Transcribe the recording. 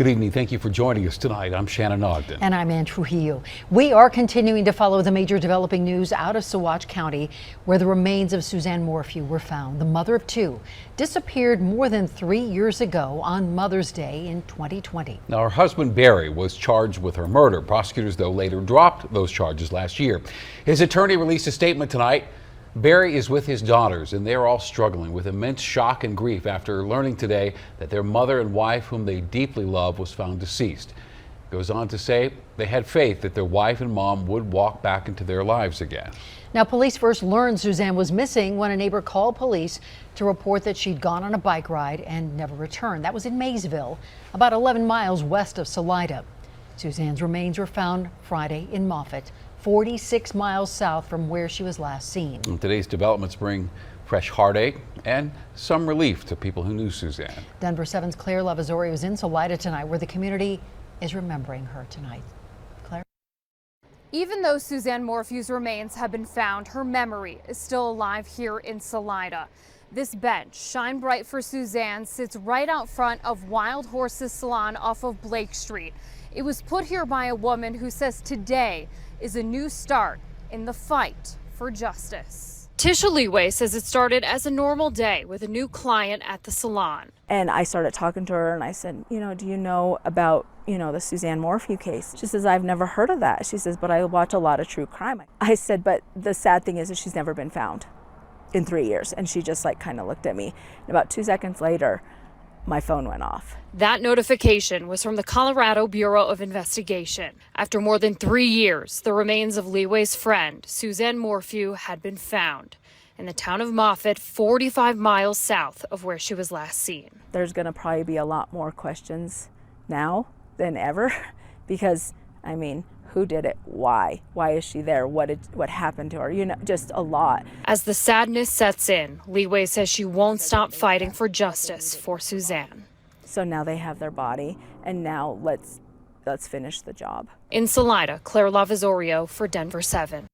Good evening. Thank you for joining us tonight. I'm Shannon Ogden. And I'm Ann Trujillo. We are continuing to follow the major developing news out of Saguache County, where the remains of Suzanne Morphew were found. The mother of two disappeared more than 3 years ago on Mother's Day in 2020. Now, her husband Barry was charged with her murder. Prosecutors, though, later dropped those charges last year. His attorney released a statement tonight. Barry is with his daughters, and they're all struggling with immense shock and grief after learning today that their mother and wife, whom they deeply love, was found deceased. Goes on to say they had faith that their wife and mom would walk back into their lives again. Now, police first learned Suzanne was missing when a neighbor called police to report that she'd gone on a bike ride and never returned. That was in Maysville, about 11 miles west of Salida. Suzanne's remains were found Friday in Moffett, 46 miles south from where she was last seen. And today's developments bring fresh heartache and some relief to people who knew Suzanne. Denver 7's Claire Lavazorio is in Salida tonight, where the community is remembering her tonight. Claire? Even though Suzanne Morphew's remains have been found, her memory is still alive here in Salida. This bench, Shine Bright for Suzanne, sits right out front of Wild Horses Salon off of Blake Street. It was put here by a woman who says today is a new start in the fight for justice. Tisha Leeway says it started as a normal day with a new client at the salon. And I started talking to her and I said, do you know about, the Suzanne Morphew case? She says, I've never heard of that. She says, but I watch a lot of true crime. I said, but the sad thing is that she's never been found in 3 years. And she just kind of looked at me. And about 2 seconds later, my phone went off. That notification was from the Colorado Bureau of Investigation. After more than 3 years, the remains of Leeway's friend, Suzanne Morphew, had been found in the town of Moffett, 45 miles south of where she was last seen. There's going to probably be a lot more questions now than ever because, who did it? Why? Why is she there? What happened to her? Just a lot. As the sadness sets in, Leeway says she won't stop fighting for justice for Suzanne. So now they have their body, and now let's finish the job. In Salida, Claire Lavazorio for Denver 7.